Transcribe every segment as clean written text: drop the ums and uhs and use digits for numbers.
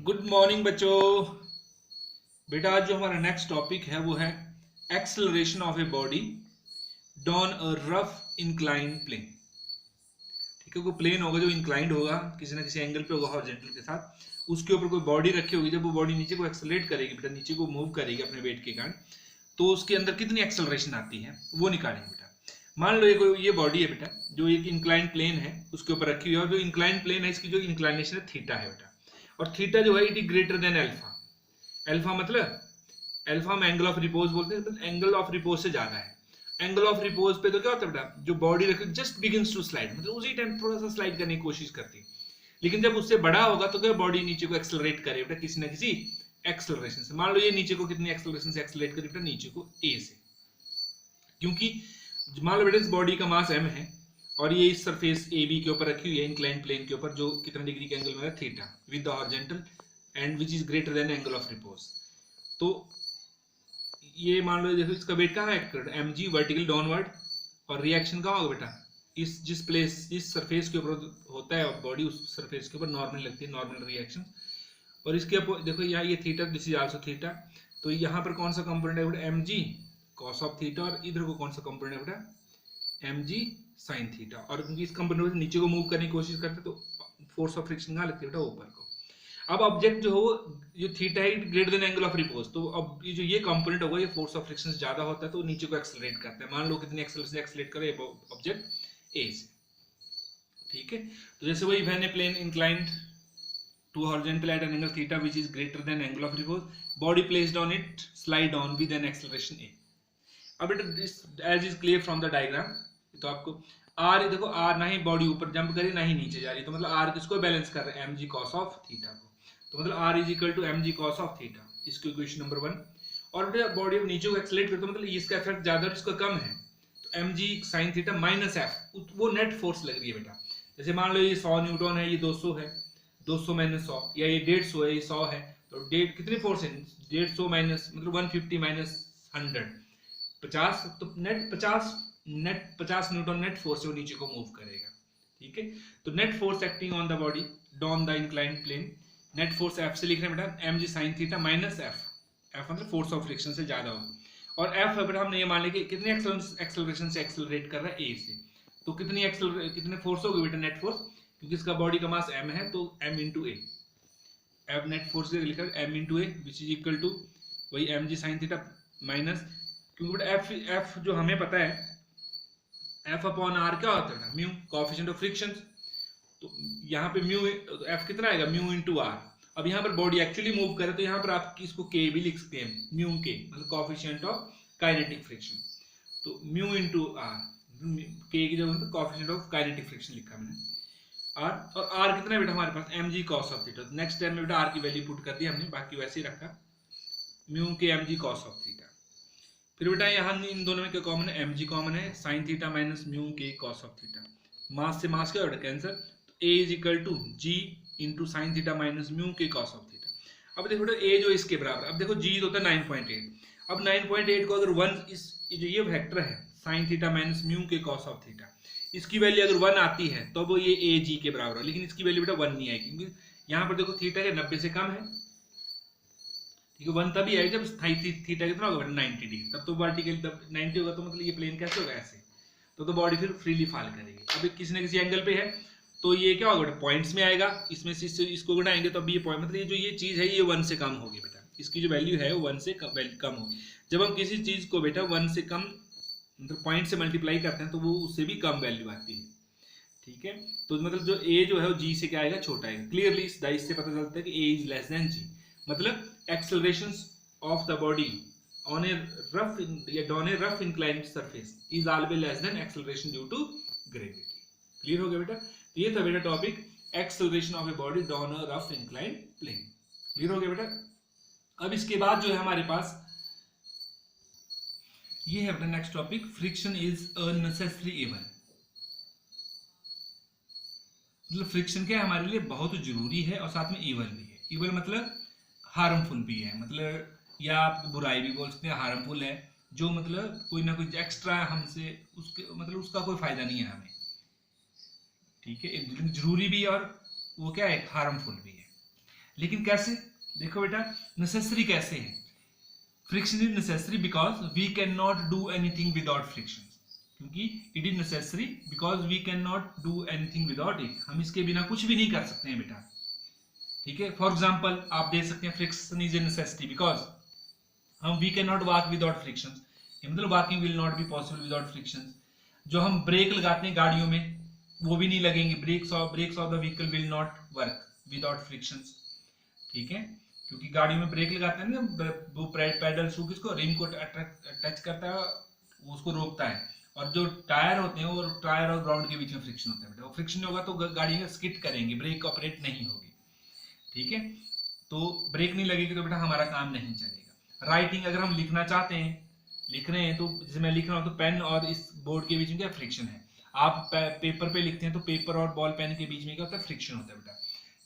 Good morning बच्चों। बेटा आज जो हमारा नेक्स्ट टॉपिक है वो है acceleration of a body down a rough incline plane. ठीक है, कोई प्लेन होगा जो इंक्लाइंड होगा, किसी ना किसी एंगल पे होगा हॉरिजॉन्टल के साथ, उसके ऊपर कोई बॉडी रखी होगी। जब वो बॉडी नीचे को एक्सेलरेट करेगी बेटा, नीचे को मूव करेगी अपने वेट के कारण, तो उसके अंदर कितनी एक्सेलरेशन आती है वो निकालेंगे बेटा। मान लो ये बॉडी है बेटा, जो एक इंक्लाइन प्लेन है उसके ऊपर रखी हुई है, और जो इंक्लाइन प्लेन है इसकी जो इंक्लाइनेशन है थीटा है बेटा, और थीटा जो है it is greater than alpha. Alpha मतलब अल्फा में एंगल ऑफ रिपोज बोलते हैं, मतलब एंगल ऑफ रिपोज से ज्यादा है। एंगल ऑफ रिपोज पे तो क्या होता है बेटा, जो बॉडी रखी जस्ट बिगिंस टू स्लाइड, मतलब उसी टाइम थोड़ा सा स्लाइड करने की कोशिश करती है। लेकिन जब उससे बड़ा होगा तो क्या बॉडी नीचे को एक्सेलरेट करे बेटा, किसी ना किसी एक्सेलरेशन से। मान लो ये नीचे को कितनी एक्सेलरेशन से एक्सेलरेट करे बेटा, नीचे को ए से, क्योंकि मान लो बेटा इस बॉडी का मास m है और ये इस सरफेस ए बी के ऊपर रखी हुई है इंक्लाइन प्लेन के ऊपर, जो कितना डिग्री के एंगल में है, theta, with the horizontal and which is greater than angle of repose. तो ये मान लो देखो इसका वेट कहाँ एक्ट कर रहा है, mg वर्टिकल डाउनवर्ड, और रिएक्शन कहाँ होगा बेटा, इस जिस प्लेस इस सरफेस के ऊपर होता है बॉडी, उस सरफेस के ऊपर नॉर्मल लगती है, नॉर्मल रिएक्शन। और इसके देखो यहाँ ये theta, this is also theta, तो यहाँ पर कौन सा कंपोनेंट है बेटा, mg cos ऑफ थीटा, और इधर को कौन सा कंपोनेंट है बेटा, mg sin थीटा। और क्योंकि इस कंपोनेंट से नीचे को मूव करने की कोशिश करते हैं तो फोर्स ऑफ फ्रिक्शन कहाँ लगती है बेटा, ऊपर को। अब ऑब्जेक्ट जो हो, जो थीटा है greater than angle of repose, तो अब ये जो ये कंपोनेंट होगा ये फोर्स ऑफ फ्रिक्शन से ज्यादा होता है तो नीचे को एक्सेलरेट करता है। मान लो कितनी एक्सेलरेशन एक्सेलरेट करे ऑब्जेक्ट ए से। ठीक है, तो जैसे वही when a plane inclined to horizontal at an angle theta which is greater than angle of repose, body placed on it slide on with an acceleration a. अब this as is clear from the diagram, तो आपको r देखो, r ना ही body ऊपर jump करी ना ही नीचे जा रही, तो मतलब r किसको बैलेंस कर रहा है, mg cos ऑफ थीटा को, तो मतलब r is equal to mg cos of theta, इसकी इक्वेशन नंबर 1। और बॉडी अब नीचे को एक्सेलरेट करते तो मतलब इसका इफेक्ट ज्यादा और इसका कम है, तो mg sin theta minus f, वो नेट फोर्स लग रही है बेटा। जैसे मान लो ये 100 न्यूटन है, ये 200 है, 200 माइनस 100, या ये 150 है, ये 100 है, तो डेढ़ कितनी फोर्स है, 150 माइनस मतलब 150 माइनस 100 50, तो नेट 50 न्यूटन नेट फोर्स से वो नीचे को मूव करेगा। ठीक है, तो net force acting on the body down the inclined plane, net force F से लिख रहे हैं बेटा, mg sin theta minus F, F मतलब फोर्स ऑफ फ्रिक्शन से ज्यादा हो, और एफ है बेटा हमने ये मान लिया कि कितने एक्सेलरेशन से एक्सेलरेट कर रहा है ए से, तो कितने फोर्स होगी बेटा, नेट फोर्स, क्योंकि इसका बॉडी का मास m है तो m into A, F net force लिखकर m into A which is equal to वही mg sin थीटा माइनस, क्योंकि बेटा f जो हमें पता है f अपॉन r क्या होता है, म्यू कोएफिशिएंट ऑफ फ्रिक्शन, तो यहाँ पे म्यू f कितना आएगा, म्यू इंटू r। अब यहाँ पर बॉडी एक्चुअली मूव करे तो यहाँ पर आप इसको k भी लिख सकते हैं, म्यू k मतलब कोएफिशिएंट ऑफ काइनेटिक फ्रिक्शन, तो म्यू इंटू r, k की जगह पर कोएफिशिएंट ऑफ काइनेटिक फ्रिक्शन लिखा मैंने r, और r कितना है बेटा हमारे पास, mg cos of theta. Next time में बेटा r की वैल्यू पुट कर दी हमने, बाकी वैसे ही रखा, म्यू के mg cos ऑफ थीटा। फिर बेटा यहाँ इन दोनों में क्या कॉमन है, mg कॉमन है, sin थीटा माइनस म्यू के cos ऑफ थीटा, मास से मास क्या बेटा कैंसर, तो a is equal to g into sine theta minus mu के cos ऑफ थीटा। अब देखो बेटा a जो इसके बराबर, अब देखो g होता है 9.8, अब 9.8 को अगर 1 इस जो ये वेक्टर है sin थीटा माइनस म्यू के cos ऑफ थीटा, इसकी वैल्यू अगर 1 आती है तो वो ये ए जी के बराबर है, लेकिन इसकी वैल्यू बेटा 1 नहीं आएगी, क्योंकि यहाँ पर देखो थीटा के 90 से कम है। ठीक है, 1 तभी आएगा जब थीटा कितना होगा बेटा 90 डिग्री, तब तो वर्टिकल तब 90 होगा, तो मतलब ये प्लेन कैसे होगा, ऐसे, तो बॉडी फिर फ्रीली फॉल करेगी। अब किसी न किसी एंगल पे है तो ये क्या होगा बेटा, पॉइंट्स में आएगा, इसमें से इसको घटाएंगे तो अब ये पॉइंट मतलब ये जो ये चीज है ये 1 से कम होगी बेटा, इसकी जो वैल्यू है वो 1 से कम होगी। जब हम किसी चीज को बेटा 1 से कम मतलब पॉइंट से मल्टीप्लाई करते हैं तो वो उससे भी कम वैल्यू आती है। ठीक है, तो मतलब जो a जो है वो g से क्या आएगा, छोटा आएगा। क्लियरली इस डाइस से पता चलता है कि a is less than g, मतलब acceleration of the body on a rough या down a rough inclined surface is always less than acceleration due to gravity. Clear हो गया बेटा, तो ये था बेटा topic acceleration of a body down a rough inclined plane. Clear हो गया बेटा। अब इसके बाद जो है हमारे पास ये है बेटा next topic, friction is a necessary evil. मतलब फ्रिक्शन क्या है, हमारे लिए बहुत जरूरी है और साथ में इवल भी है। इवल मतलब हार्मफुल भी है, मतलब या आप बुराई भी बोल सकते हैं, हार्मफुल है जो मतलब कोई ना कोई एक्स्ट्रा हमसे उसके मतलब उसका कोई फायदा नहीं है हमें। ठीक है, जरूरी भी और वो क्या है, हार्मफुल भी है। लेकिन कैसे, देखो बेटा नेसेसरी कैसे है, friction is necessary because we can not do anything without friction, क्योंकि it is necessary because we can not do anything without it, हम इसके बिना कुछ भी नहीं कर सकते हैं बेटा, ठीक है। फॉर एग्जाम्पल आप दे सकते हैं friction is a necessity because हम we can not walk without friction, मतलब walking will not be possible without friction. जो हम ब्रेक लगाते हैं गाड़ियों में वो भी नहीं लगेंगे, brakes of the vehicle will not work without friction, ठीक है, क्योंकि गाड़ियों में ब्रेक लगाते हैं ना, वो पैडल शू किसको, रिम को टच करता है, उसको रोकता है, और जो टायर होते हैं वो टायर और ग्राउंड के बीच में फ्रिक्शन होता है बेटा, वो फ्रिक्शन नहीं होगा तो गाड़ियां स्किड करेंगी, ब्रेक ऑपरेट नहीं होगी, ठीक है। तो ब्रेक नहीं लगेगी तो बेटा हमारा काम नहीं चलेगा। राइटिंग, अगर हम लिखना चाहते हैं, लिख रहे हैं, तो जैसे मैं लिख रहा हूँ तो पेन और इस बोर्ड के बीच में क्या फ्रिक्शन है, आप पेपर पे लिखते हैं तो पेपर और बॉल पेन के बीच में क्या होता है, फ्रिक्शन होता है बेटा,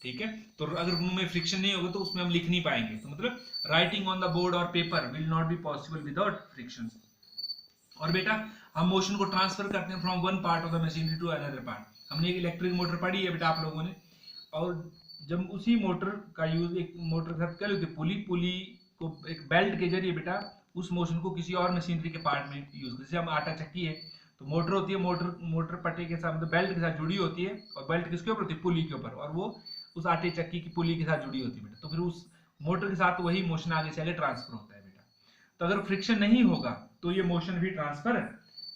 ठीक है। तो अगर उनमें फ्रिक्शन नहीं होगा तो उसमें हम लिख नहीं पाएंगे, तो मतलब राइटिंग ऑन द बोर्ड और paper will not be possible without friction. और बेटा हम मोशन को ट्रांसफर करते हैं from one part of the machinery to another part. हमने एक इलेक्ट्रिक मोटर पढ़ी है बेटा आप लोगों ने, और जब उसी मोटर का यूज, एक मोटर के साथ क्या लेते हैं, पुली को एक बेल्ट के जरिए बेटा उस मोशन को किसी और मशीनरी के पार्ट में यूज, जैसे हम आटा चक्की है तो मोटर होती है, मोटर पट्टे के साथ मतलब बेल्ट के साथ जुड़ी होती है, और बेल्ट किसके ऊपर होती है, पुली के ऊपर, और वो उस आटे चक्की की पुली के साथ जुड़ी होती है बेटा, तो फिर उस मोटर के साथ वही मोशन आगे से आगे ट्रांसफर होता है बेटा। तो अगर फ्रिक्शन नहीं होगा तो ये मोशन भी ट्रांसफर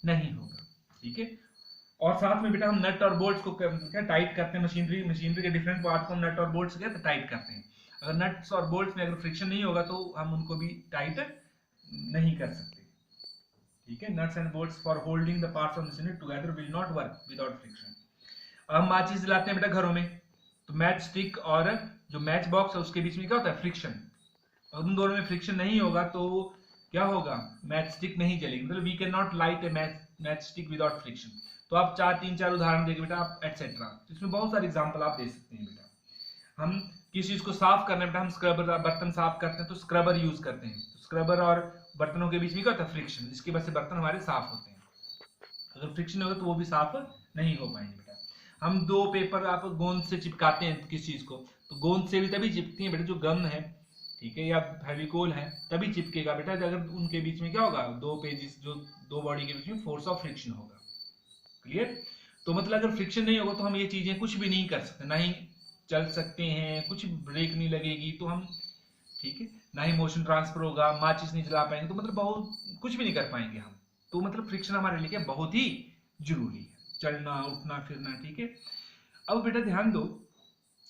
नहीं होगा, ठीक है। और साथ में बेटा हम नट और बोल्ट्स को क्या टाइट करते हैं, मशीनरी के डिफरेंट पार्ट को नट और बोल्ट्स क्या टाइट करते हैं। अगर नट्स और बोल्ट्स में अगर फ्रिक्शन नहीं होगा तो हम उनको भी टाइट नहीं कर सकते, ठीक है। Nuts and bolts for holding the parts of machinery together will not work without friction. अब हम माचिस जलाते हैं बेटा घरों में, तो मैच स्टिक और जो मैच बॉक्स है उसके बीच में क्या होता है, फ्रिक्शन, और उन दोनों में फ्रिक्शन नहीं होगा तो क्या होगा, मैच स्टिक नहीं जलेगी, मतलब we can not light a match stick without friction. तो आप तीन चार उदाहरण देंगे बेटा आप एटसेट्रा, तो इसमें बहुत सारे एग्जांपल आप दे सकते हैं बेटा। हम किसी चीज को साफ करने बेटा, हम स्क्रबर, बर्तन साफ करते हैं तो स्क्रबर यूज करते हैं, तो स्क्रबर और बर्तनों के बीच में क्या होता है, फ्रिक्शन, जिसकी वजह से बर्तन हमारे साफ होते हैं। अगर फ्रिक्शन होगा तो वो भी साफ नहीं हो पाएंगे बेटा। हम दो पेपर आप गोंद से चिपकाते हैं किसी चीज को, तो गोंद से भी तभी चिपकती है बेटा, जो गम है, ठीक है, या फेविकोल है, तभी चिपकेगा बेटा अगर उनके बीच में क्या होगा, दो पेजेस, जो दो बॉडी के बीच में फोर्स ऑफ फ्रिक्शन होगा, क्लियर। तो मतलब अगर फ्रिक्शन नहीं होगा तो हम ये चीजें कुछ भी नहीं कर सकते, ना ही चल सकते हैं, कुछ ब्रेक नहीं लगेगी तो हम, ठीक है, ना ही मोशन ट्रांसफर होगा, माचिस नहीं जला पाएंगे, तो मतलब बहुत कुछ भी नहीं कर पाएंगे हम। तो मतलब फ्रिक्शन हमारे लिए क्या बहुत ही जरूरी है, चलना उठना फिरना, ठीक है। अब बेटा ध्यान दो,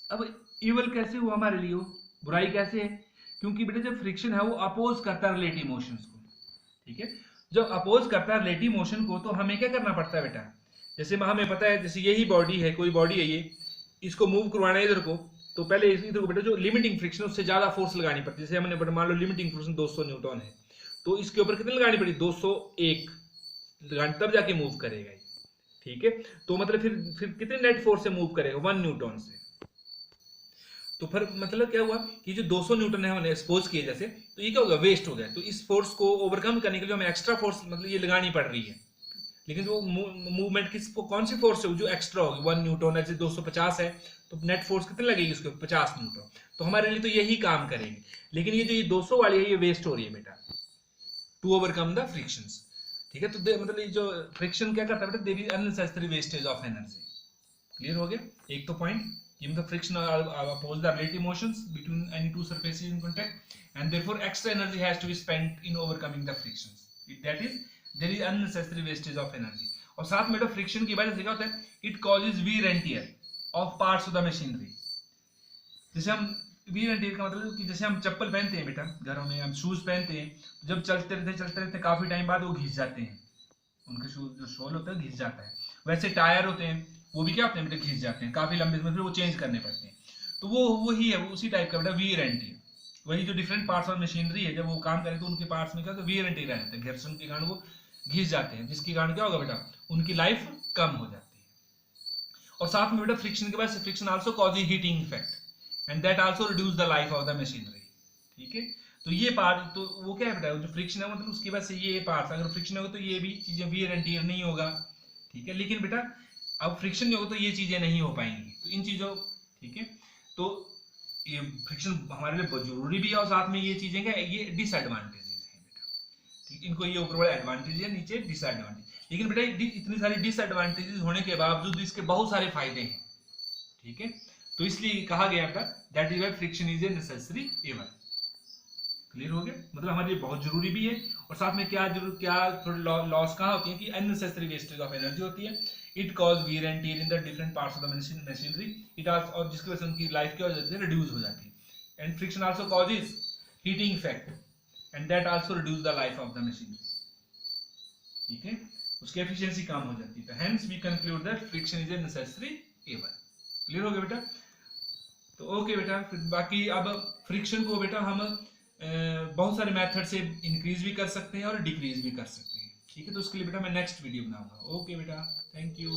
अब इवल कैसे हुआ हमारे लिए, बुराई कैसे है, क्योंकि बेटा जब फ्रिक्शन है वो अपोज करता है रिलेटिव मोशंस को, ठीक है। जब अपोज करता है रिलेटिव मोशन को तो हमें क्या करना पड़ता है बेटा, जैसे हमें पता है, जैसे यही बॉडी है, कोई बॉडी है ये, इसको मूव करवाना है इधर को, तो पहले इधर को बेटा जो लिमिटिंग फ्रिक्शन उससे ज्यादा फोर्स लगानी पड़ती है। जैसे हमने मान लो लिमिटिंग फ्रिक्शन 200 न्यूटन है, तो इसके ऊपर कितनी लगानी पड़ी, 201 लगानी, तब जाके मूव करेगा, ठीक है। तो मतलब फिर कितने नेट फोर्स से मूव करेगा, 1 न्यूटन से। तो फिर मतलब क्या हुआ कि जो 200 न्यूटन है हमने एक्सपोज किए जैसे, तो ये क्या होगा, वेस्ट हो गया। तो इस फोर्स को ओवरकम करने के लिए हमें एक्स्ट्रा फोर्स मतलब ये लगानी पड़ रही है, लेकिन जो मूवमेंट किसको, कौन सी फोर्स है जो एक्स्ट्रा होगी, 1 न्यूटन है, 250 है, तो नेट फोर्स कितनी लगेगी उसके, 50 न्यूटन। तो हमारे लिए तो यही काम करेगी, लेकिन ये जो ये 200 वाली है ये वेस्ट हो रही है बेटा, टू ओवरकम द फ्रिक्शंस, ठीक है। तो मतलब ये जो फ्रिक्शन क्या करता है बेटा, there is unnecessary wastage of energy, clear हो गया एक तो point. The friction oppose the relative motions between any two surfaces in contact, and therefore extra energy has to be spent in overcoming the frictions. That is, there is unnecessary wastage of energy. और साथ में friction की वजह से क्या होता है, it causes wear and tear of parts of the machinery. जैसे हम wear and tear का मतलब कि जैसे हम चप्पल पहनते हैं बेटा घरों में, हम शूज पहनते हैं, जब चलते रहते काफी टाइम बाद वो घिस जाते हैं, उनके शूज जो सोल होता है घिस जाता है। वैसे टायर होते हैं वो भी क्या होते हैं बेटा, घिस जाते हैं काफी लंबे समय, फिर वो चेंज करने पड़ते हैं। तो वो वही है, उसी टाइप का बेटा वियर एंड टियर, वही जो डिफरेंट पार्ट्स ऑफ मशीनरी है, जब वो काम करें तो उनके पार्ट्स में क्या होता है, वियर एंड टियर रहता है, घर्षण के कारण वो घिस जाते हैं, जिसके कारण क्या होगा बेटा, उनकी लाइफ कम हो जाती है। और साथ में बेटा फ्रिक्शन के बाद friction also causes heating effect, and that also reduce the life of the machinery, ठीक है। तो ये पार्ट तो वो क्या है बेटा, जो फ्रिक्शन है मतलब उसकी वजह से ये पार्ट, अगर फ्रिक्शन होगा तो ये भी चीजें वियर एंड टियर नहीं होगा, ठीक है। लेकिन बेटा अब फ्रिक्शन नहीं होगा तो ये चीजें नहीं हो पाएंगी, तो इन चीजों, ठीक है। तो ये फ्रिक्शन हमारे लिए बहुत जरूरी भी है और साथ में ये चीजें क्या ये डिसएडवांटेजेस हैं बेटा, ठीक। इनको ये ऊपर वाला एडवांटेज है, नीचे डिसएडवांटेज। लेकिन बेटा इतनी सारी डिसएडवांटेजेस होने के बावजूद इसके बहुत सारे फायदे हैं, ठीक है। तो इसलिए कहा गया था that is why friction is a necessary evil. Clear हो गया, मतलब हमारे लिए बहुत जरूरी भी है और साथ में क्या जरूर क्या थोड़ी लॉस कहाँ होती है कि अननेसेसरी वेस्टेज ऑफ एनर्जी होती है। It cause wear and tear in the different parts of the machinery. It also, और जिसकी वजह से उनकी लाइफ क्या हो जाती है, रिड्यूस हो जाती है। And friction also causes heating effect and that also reduce the life of the machinery, ठीक है। उसकी एफिशिएंसी कम हो जाती है। Hence we conclude that friction is a necessary evil. Clear हो गया बेटा। तो ओके बेटा, फिर बाकी अब फ्रिक्शन को बेटा हम बहुत सारे मेथड से इंक्रीज भी कर सकते हैं और डिक्रीज भी कर सकते हैं, ठीक है। तो उसके लिए बेटा मैं नेक्स्ट वीडियो बनाऊंगा। ओके बेटा, थैंक यू।